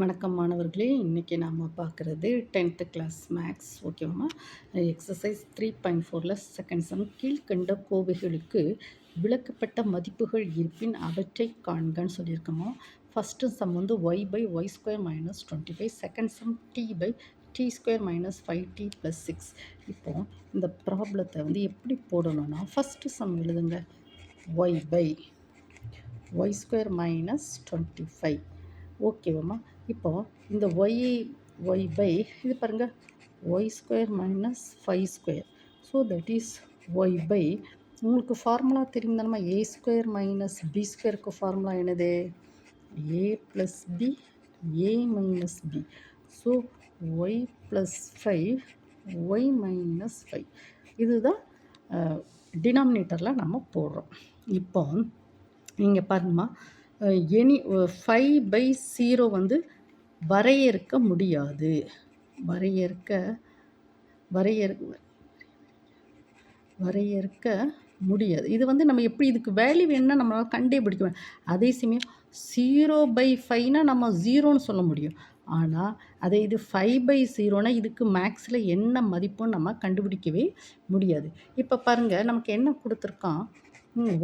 வணக்கம் மாணவர்களே, இன்றைக்கி நாம் பார்க்குறது 10th கிளாஸ் மேக்ஸ். ஓகேவாம்மா? எக்ஸசைஸ் 3.4ல் செகண்ட் சம். கீழ்கண்ட கோவைகளுக்கு விளக்கப்பட்ட மதிப்புகள் இருப்பின் அவற்றை காண்கன்னு சொல்லியிருக்கோமா. ஃபஸ்ட்டு சம் வந்து y/y² - 25, second sum t/t² - 5t + 6. இப்போது இந்த ப்ராப்ளத்தை வந்து எப்படி போடணும்னா, ஃபஸ்ட்டு சம் எழுதுங்க. y/y² - 25. ஓகேவாம்மா? இப்போ இந்த y பை இது பாருங்கள், y² - 5². So that is y பை, உங்களுக்கு ஃபார்முலா தெரியும் தானே, a² - b²க்கு ஃபார்முலா என்னது? a + b a - b. So y + 5 y - 5. இதுதான் டினாமினேட்டரில் நம்ம போடுறோம். இப்போ நீங்கள் பாருங்கம்மா, 5/0 வந்து வரையறுக்க முடியாது. வரையறுக்க முடியாது. இது வந்து நம்ம எப்படி இதுக்கு வேல்யூ வேணும்னா நம்மளால் கண்டே பிடிக்க. அதே சமயம் 0/5னா நம்ம 0ன்னு சொல்ல முடியும். ஆனால் அதே இது 5/0னா இதுக்கு மேக்ஸில் என்ன மதிப்புன்னு நம்ம கண்டுபிடிக்கவே முடியாது. இப்போ பாருங்கள், நமக்கு என்ன கொடுத்துருக்கான்?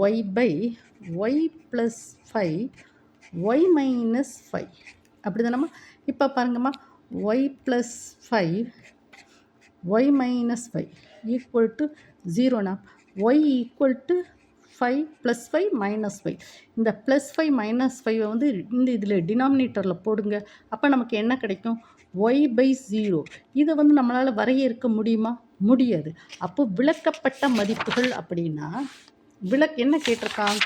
y/y + 5 y - 5. அப்படி தானம்மா? இப்போ பாருங்கம்மா, y + 5 y - 5 = 0னா y = 5 + 5 - 5. இந்த +5 - 5 வந்து இதில் டினாமினேட்டரில் போடுங்க. அப்போ நமக்கு என்ன கிடைக்கும்? y/0. இதை வந்து நம்மளால் வரையறுக்க முடியுமா? முடியாது. அப்போ விளக்கப்பட்ட மதிப்புகள் அப்படின்னா என்ன கேட்டிருக்கான்?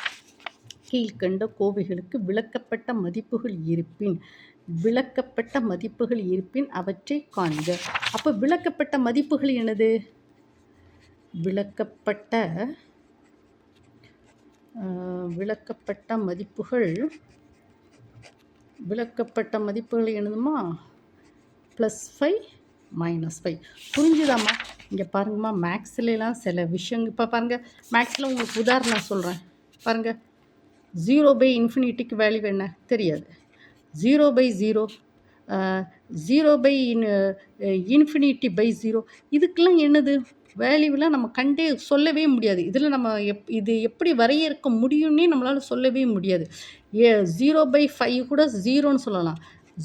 கீழ்கண்ட கோவைகளுக்கு விளக்கப்பட்ட மதிப்புகள் இருப்பின் அவற்றை காண்க. அப்போ விளக்கப்பட்ட மதிப்புகள் என்னது? விளக்கப்பட்ட மதிப்புகள் என்னதுமா? +5 -5. புரிஞ்சுதாம்மா? இங்கே பாருங்கம்மா, மேக்ஸ்லாம் சில விஷயங்கள் இப்போ பாருங்கள். மேக்ஸில் உங்களுக்கு உதாரணம் சொல்கிறேன் பாருங்கள். 0/∞ வேல்யூ என்ன தெரியாது. 0/0 0/∞/0 இதுக்கெல்லாம் என்னது வேல்யூலாம் நம்ம கண்டே சொல்லவே முடியாது. இதில் நம்ம இது எப்படி வரையறுக்க முடியும்னே நம்மளால் சொல்லவே முடியாது. 0/5 கூட 0ன்னு சொல்லலாம்.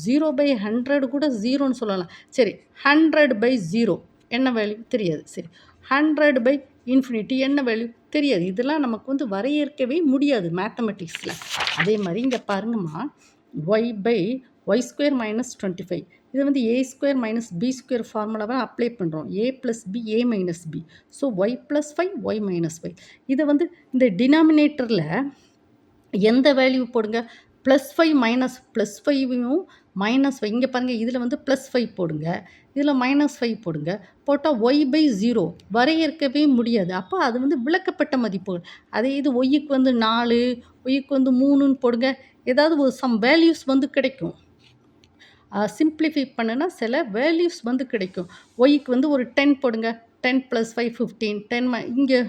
0/100 கூட 0ன்னு சொல்லலாம். சரி, 100/0 என்ன வேல்யூ தெரியாது. சரி, 100/∞ என்ன வேல்யூ தெரியாது. இதெல்லாம் நமக்கு வந்து வரையறுக்கவே முடியாது மேத்தமெட்டிக்ஸில். அதே மாதிரி இங்கே பாருங்கம்மா, y/y² - 25. இது வந்து a² - b² ஃபார்முலாவை அப்ளை பண்ணுறோம். a + b a - b. So y + 5 y - 5. இதை வந்து இந்த டினாமினேட்டரில் எந்த வேல்யூ போடுங்க? +5 +5யும் -5. இங்கே பாருங்கள், இதில் வந்து +5 போடுங்க, இதில் -5 போடுங்க. போட்டால் y/0 வரையறுக்கவே முடியாது. அப்போ அது வந்து விளக்கப்பட்ட மதிப்புகள். அதே இது ஒய்க்கு வந்து 4, ஒய்க்கு வந்து 3ன்னு போடுங்க. ஏதாவது ஒரு சம் வேல்யூஸ் வந்து கிடைக்கும். சிம்பிளிஃபை பண்ணுனா சில வேல்யூஸ் வந்து கிடைக்கும். ஒய்க்கு வந்து ஒரு 10 போடுங்க. 10 + 5 15. 10 இங்கே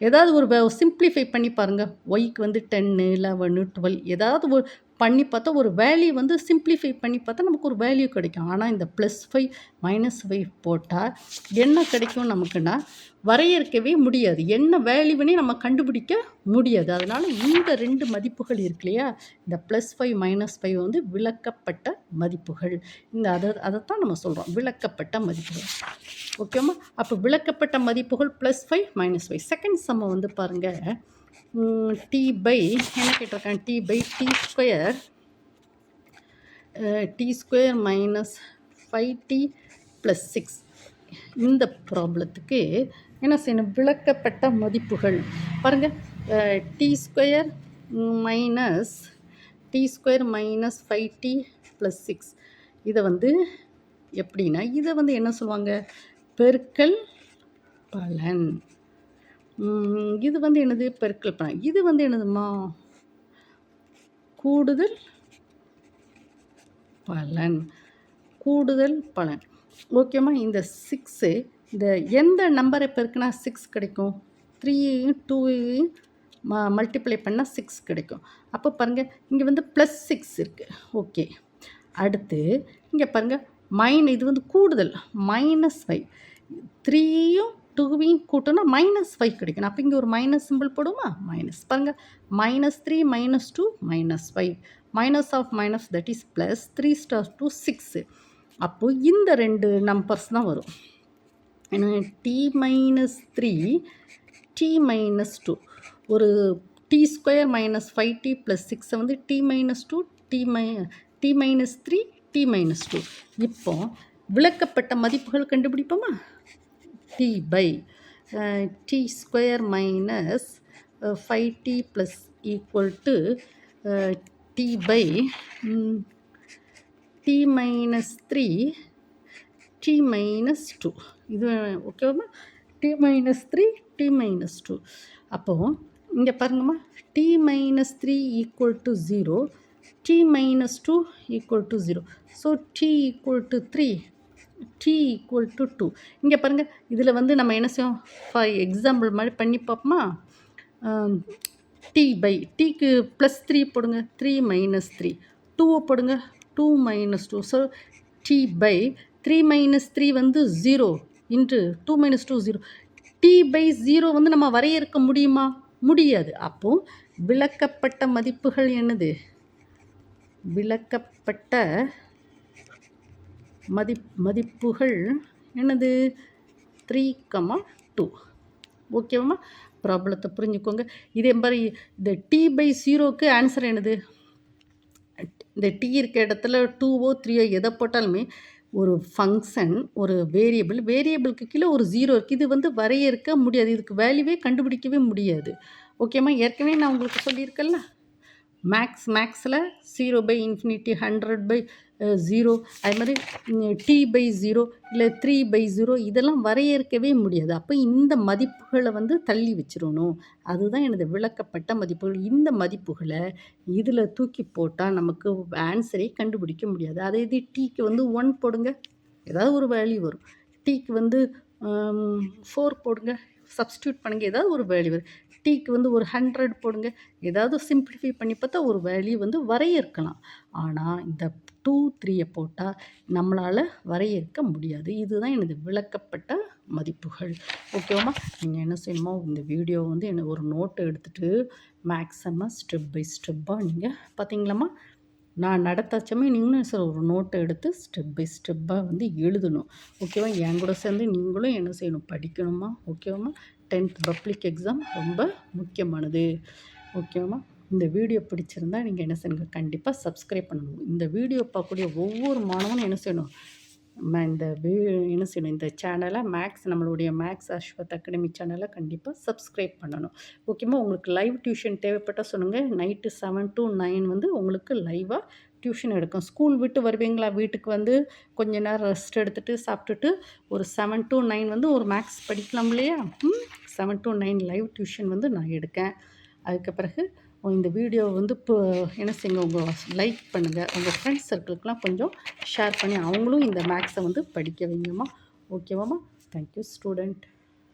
ஏதாவது ஒரு சிம்பிளிஃபை பண்ணி பாருங்கள். ஒய்க்கு வந்து 10 11 12 ஏதாவது ஒரு பண்ணி பார்த்தா ஒரு வேல்யூ வந்து சிம்பிளிஃபை பண்ணி பார்த்தா நமக்கு ஒரு வேல்யூ கிடைக்கும். ஆனால் இந்த +5 -5 போட்டால் என்ன கிடைக்கும் நமக்குன்னா வரையறுக்கவே முடியாது. என்ன வேல்யூவனே நம்ம கண்டுபிடிக்க முடியாது. அதனால் இந்த 2 மதிப்புகள் இருக்கு இல்லையா, இந்த +5 -5 வந்து விளக்கப்பட்ட மதிப்புகள். அதைத்தான் நம்ம சொல்கிறோம், விளக்கப்பட்ட மதிப்புகள். ஓகேம்மா? அப்போ விளக்கப்பட்ட மதிப்புகள் +5 -5. செகண்ட் சம்ம வந்து பாருங்கள். என்ன கேட்டிருக்காங்க? t/t² - 5t + 6. இந்த ப்ராப்ளத்துக்கு என்ன செய்யணும்? விளக்கப்பட்ட மதிப்புகள் பாருங்கள். t² - 5t + 6. இதை வந்து எப்படின்னா, இதை வந்து என்ன சொல்லுவாங்க? பெருக்கல் பலன். இது வந்து என்னது? பெருக்கல் பலன். இது வந்து என்னதுமா? கூடுதல் பலன். ஓகேம்மா? இந்த 6 இந்த எந்த நம்பரை பெருக்குனா 6 கிடைக்கும்? 3யும் 2யும் மல்டிப்ளை பண்ணால் 6 கிடைக்கும். அப்போ பாருங்கள், இங்கே வந்து +6 இருக்குது. ஓகே, அடுத்து இங்கே பாருங்கள் இது வந்து கூடுதல் -5 3யும் 2வையும் கூட்டினா -5 கிடைக்கணும். அப்போ இங்கே ஒரு மைனஸ் சிம்பிள் போடுமா, மைனஸ் பாருங்கள் -3 -2 -5 minus of minus that is plus 3 * 2 6. அப்போது இந்த 2 நம்பர்ஸ் தான் வரும். ஏன்னா t-3 t-2 ஒரு t² - 5t + 6 வந்து t-2 t-3 t-2. இப்போ விளக்கப்பட்ட மதிப்புகள் கண்டுபிடிப்போமா. t/t² - 5t + t/t-3 t-2. இது ஓகேவா. t-3 t-2. அப்போது இங்கே பாருங்கம்மா t-3 = 0 t-2 = 0. So t = 3 t = 2. இங்கே பாருங்கள் இதில் வந்து நம்ம என்ன செய்வோம், ஃபார் எக்ஸாம்பிள் மாதிரி பண்ணி பார்ப்போமா. t/tக்கு +3 போடுங்க 3 - 3 2 போடுங்க 2 - 2. ஸோ t/3 - 3 வந்து 0 இன்ட்டு 2 - 2 0. t/0 வந்து நம்ம வரையறுக்க முடியுமா, முடியாது. அப்போது விளக்கப்பட்ட மதிப்புகள் என்னது, விளக்கப்பட்ட மதிப்புகள் என்னது 3, 2. ஓகேவா. ப்ராப்ளத்தை புரிஞ்சுக்கோங்க. இதே மாதிரி இந்த t/0க்கு ஆன்சர் என்னது, இந்த t இருக்க இடத்துல 2ஓ 3ஓ எதை போட்டாலுமே ஒரு ஃபங்க்ஷன் ஒரு வேரியபிளுக்கு கீழே ஒரு 0 இருக்குது. இது வந்து வரையறுக்க முடியாது, இதுக்கு வேல்யூவே கண்டுபிடிக்கவே முடியாது. ஓகேம்மா. ஏற்கனவே நான் உங்களுக்கு சொல்லியிருக்கேன்ல, மேக்ஸில் 0/∞, 100/0, அது மாதிரி t/0 இல்லை 3/0 இதெல்லாம் வரையறுக்கவே முடியாது. அப்போ இந்த மதிப்புகளை வந்து தள்ளி வச்சிடணும். அதுதான் எனது விளக்கப்பட்ட மதிப்புகள். இந்த மதிப்புகளை இதில் தூக்கி போட்டால் நமக்கு ஆன்சரே கண்டுபிடிக்க முடியாது. அதே இது டீக்கு வந்து 1 போடுங்க, ஏதாவது ஒரு வேல்யூ வரும். டீக்கு வந்து 4 போடுங்க, சப்ஸ்டியூட் பண்ணுங்க, ஏதாவது ஒரு வேல்யூ வரும். டீக்கு வந்து ஒரு 100 போடுங்க, ஏதாவது சிம்பிளிஃபை பண்ணி பார்த்தா ஒரு வேல்யூ வந்து வரையறுக்கலாம். ஆனால் இந்த 2, 3 போட்டால் நம்மளால் வரையறுக்க முடியாது. இதுதான் எனது விளக்கப்பட்ட மதிப்புகள். ஓகேவாம்மா. நீங்கள் என்ன செய்யணுமோ இந்த வீடியோ வந்து என்ன ஒரு நோட்டை எடுத்துகிட்டு மேக்ஸிமம் ஸ்டெப் பை ஸ்டெப்பாக நீங்கள் பார்த்தீங்களாம்மா, நான் நடத்தாச்சமே நீங்களும் சார் ஒரு நோட்டை எடுத்து ஸ்டெப் பை ஸ்டெப்பாக வந்து எழுதணும். ஓகேவா. என் கூட சேர்ந்து நீங்களும் என்ன செய்யணும், படிக்கணுமா. ஓகேவாம்மா. 10th பப்ளிக் எக்ஸாம் ரொம்ப முக்கியமானது. ஓகேவாம்மா. இந்த வீடியோ பிடிச்சிருந்தா நீங்கள் என்ன செய்யணுங்க, கண்டிப்பாக சப்ஸ்கிரைப் பண்ணணும். இந்த வீடியோ பார்க்கக்கூடிய ஒவ்வொரு மாணவனும் என்ன செய்யணும், என்ன செய்யணும், இந்த சேனலை நம்மளுடைய மேக்ஸ் அஸ்வத் அகாடமி சேனலை கண்டிப்பாக சப்ஸ்கிரைப் பண்ணணும். ஓகேம்மா. உங்களுக்கு லைவ் டியூஷன் தேவைப்பட்டால் சொல்லுங்கள். நைட்டு 7 to 9 வந்து உங்களுக்கு லைவாக டியூஷன் எடுக்கும். ஸ்கூல் விட்டு வருவீங்களா, வீட்டுக்கு வந்து கொஞ்ச நேரம் ரெஸ்ட் எடுத்துகிட்டு சாப்பிட்டுட்டு ஒரு 7 to 9 வந்து ஒரு மேக்ஸ் படிக்கலாம் இல்லையா. 7 to 9 லைவ் டியூஷன் வந்து நான் எடுக்கேன். அதுக்கு பிறகு இந்த வீடியோ வந்து இப்போ என்ன செய்யுங்க, உங்கள் லைக் பண்ணுங்கள், உங்கள் ஃப்ரெண்ட்ஸ் சர்க்கிளுக்கெலாம் கொஞ்சம் ஷேர் பண்ணி அவங்களும் இந்த மேக்ஸை வந்து படிக்க வைங்கம்மா. ஓகேவாம்மா. Thank you student.